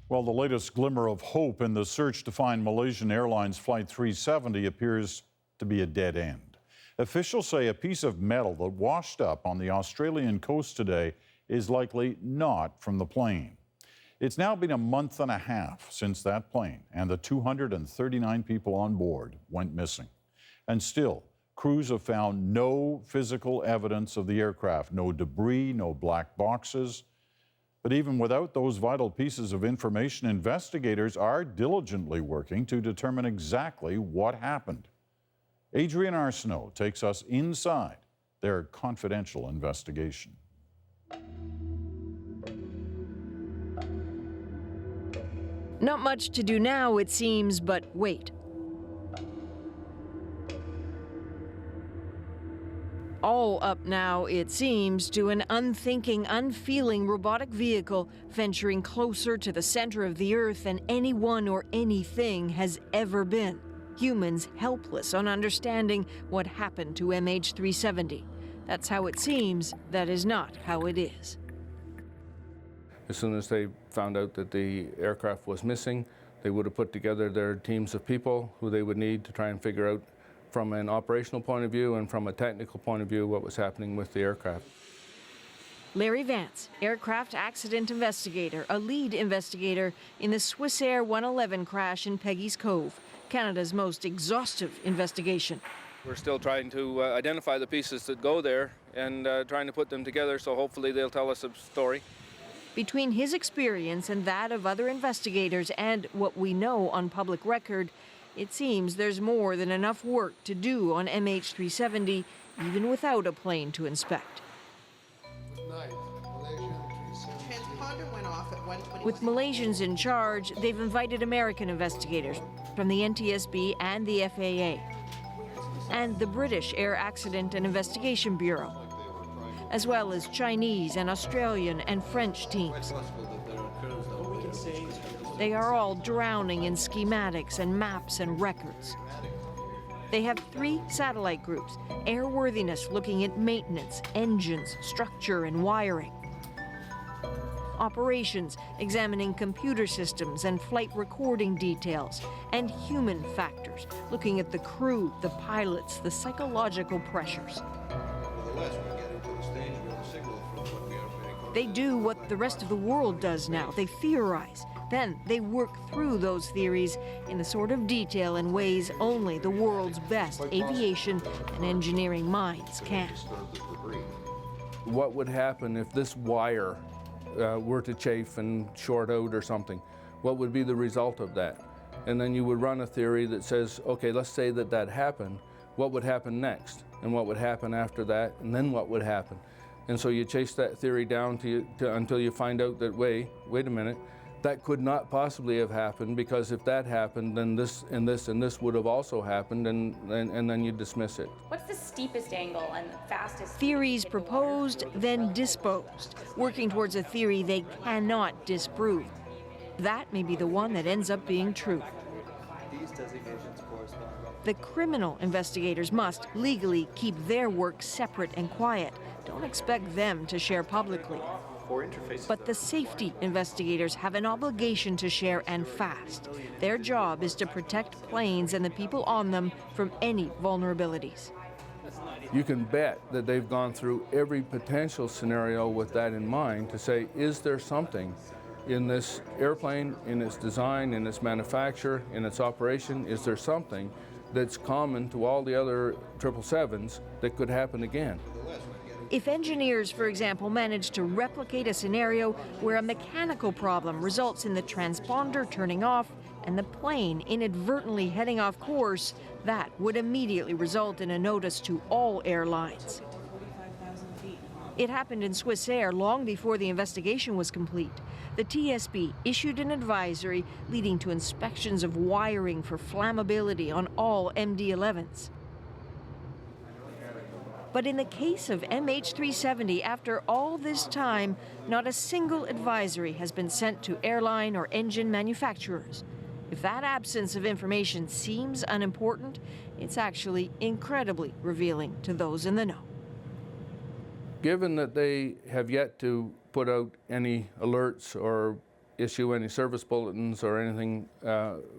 Well, the latest glimmer of hope in the search to find Malaysian Airlines Flight 370 appears to be a dead end. Officials say a piece of metal that washed up on the Australian coast today is likely not from the plane. It's now been a month and a half since that plane and the 239 people on board went missing. And still, crews have found no physical evidence of the aircraft, no debris, no black boxes. But even without those vital pieces of information, investigators are diligently working to determine exactly what happened. Adrienne Arsenault takes us inside their confidential investigation. Not much to do now, it seems, but wait. All up now, it seems, to an unthinking, unfeeling robotic vehicle venturing closer to the center of the Earth than anyone or anything has ever been. Humans helpless on understanding what happened to MH370. That's how it seems. That is not how it is. As soon as they found out that the aircraft was missing, they would have put together their teams of people who they would need to try and figure out from an operational point of view and from a technical point of view what was happening with the aircraft. Larry Vance, aircraft accident investigator, a lead investigator in the Swissair 111 crash in Peggy's Cove, Canada's most exhaustive investigation. We're still trying to identify the pieces that go there and trying to put them together, so hopefully they'll tell us a story. Between his experience and that of other investigators and what we know on public record, it seems there's more than enough work to do on MH370, even without a plane to inspect. With Malaysians in charge, they've invited American investigators from the NTSB and the FAA, and the British Air Accident and Investigation Bureau, as well as Chinese and Australian and French teams. They are all drowning in schematics and maps and records. They have 3 satellite groups: airworthiness, looking at maintenance, engines, structure, and wiring; operations, examining computer systems and flight recording details; and human factors, looking at the crew, the pilots, the psychological pressures. They do what the rest of the world does now. They theorize. Then they work through those theories in the sort of detail and ways only the world's best aviation and engineering minds can. What would happen if this wire were to chafe and short out or something? What would be the result of that? And then you would run a theory that says, okay, let's say that that happened. What would happen next? And what would happen after that? And then what would happen? And so you chase that theory down until you find out that, wait a minute, that could not possibly have happened, because if that happened, then this and this and this would have also happened, and then you dismiss it. What's the steepest angle and the fastest? Theories proposed, then disposed, working towards a theory they cannot disprove. That may be the one that ends up being true. The criminal investigators must legally keep their work separate and quiet. Don't expect them to share publicly. But the safety investigators have an obligation to share, and fast. Their job is to protect planes and the people on them from any vulnerabilities. You can bet that they've gone through every potential scenario with that in mind to say, is there something in this airplane, in its design, in its manufacture, in its operation, is there something that's common to all the other 777s that could happen again? If engineers, for example, manage to replicate a scenario where a mechanical problem results in the transponder turning off and the plane inadvertently heading off course, that would immediately result in a notice to all airlines. It happened in Swissair long before the investigation was complete. The TSB issued an advisory leading to inspections of wiring for flammability on all MD-11s. But in the case of MH370, after all this time, not a single advisory has been sent to airline or engine manufacturers. If that absence of information seems unimportant, it's actually incredibly revealing to those in the know. Given that they have yet to put out any alerts or issue any service bulletins or anything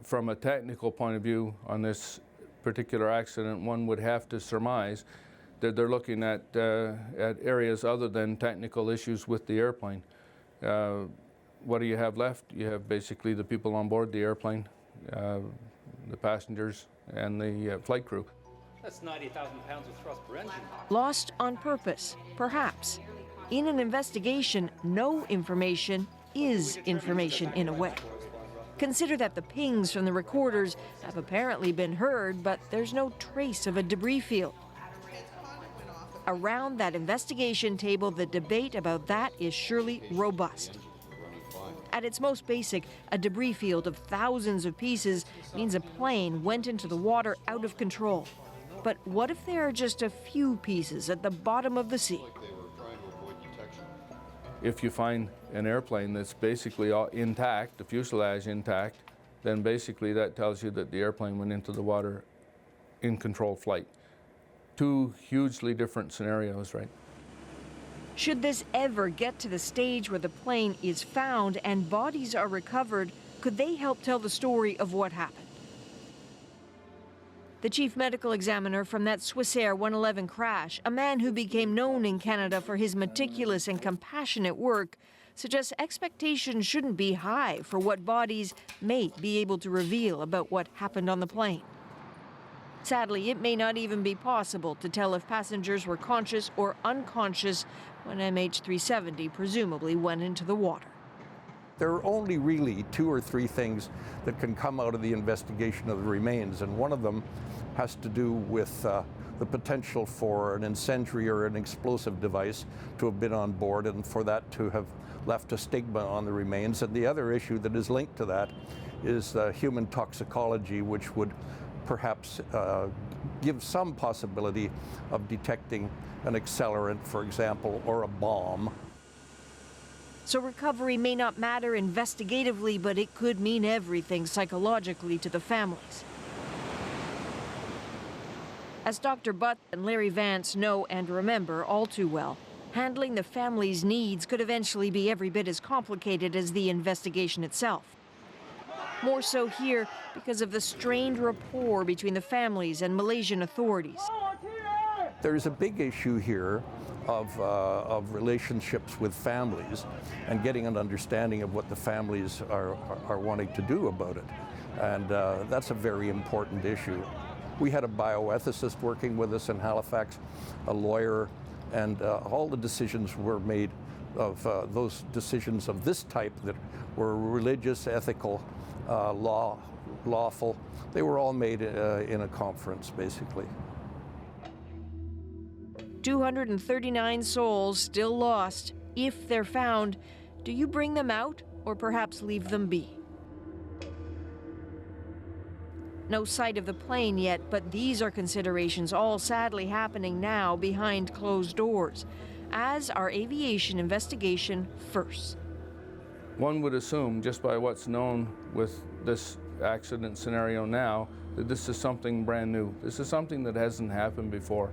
from a technical point of view on this particular accident, one would have to surmise that they're looking at areas other than technical issues with the airplane. What do you have left? You have basically the people on board the airplane, the passengers, and the flight crew. That's 90,000 pounds of thrust per engine. Lost on purpose, perhaps. In an investigation, no information is information in a way. Consider that the pings from the recorders have apparently been heard, but there's no trace of a debris field. Around that investigation table, the debate about that is surely robust. At its most basic, a debris field of thousands of pieces means a plane went into the water out of control. But what if there are just a few pieces at the bottom of the sea? If you find an airplane that's basically all intact, the fuselage intact, then basically that tells you that the airplane went into the water in controlled flight. Two hugely different scenarios, right? Should this ever get to the stage where the plane is found and bodies are recovered, could they help tell the story of what happened? The chief medical examiner from that Swissair 111 crash, a man who became known in Canada for his meticulous and compassionate work, suggests expectations shouldn't be high for what bodies may be able to reveal about what happened on the plane. Sadly, it may not even be possible to tell if passengers were conscious or unconscious when MH370 presumably went into the water. There are only really 2 or 3 things that can come out of the investigation of the remains, and one of them has to do with the potential for an incendiary or an explosive device to have been on board and for that to have left a stigma on the remains. And the other issue that is linked to that is human toxicology, which would perhaps give some possibility of detecting an accelerant, for example, or a bomb. So recovery may not matter investigatively, but it could mean everything psychologically to the families. As Dr. Butt and Larry Vance know and remember all too well, handling the family's needs could eventually be every bit as complicated as the investigation itself. More so here because of the strained rapport between the families and Malaysian authorities. There is a big issue here of relationships with families and getting an understanding of what the families are wanting to do about it. And that's a very important issue. We had a bioethicist working with us in Halifax, a lawyer, and all the decisions were made of those decisions of this type that were religious, ethical, lawful. They were all made in a conference, basically. 239 souls still lost. If they're found, do you bring them out or perhaps leave them be? No sight of the plane yet, but these are considerations all sadly happening now behind closed doors, as our aviation investigation first. One would assume, just by what's known with this accident scenario now, that this is something brand new. This is something that hasn't happened before.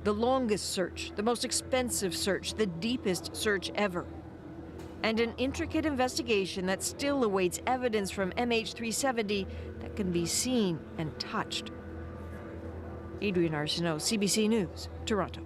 The longest search, the most expensive search, the deepest search ever. And an intricate investigation that still awaits evidence from MH370 that can be seen and touched. Adrienne Arsenault, CBC News, Toronto.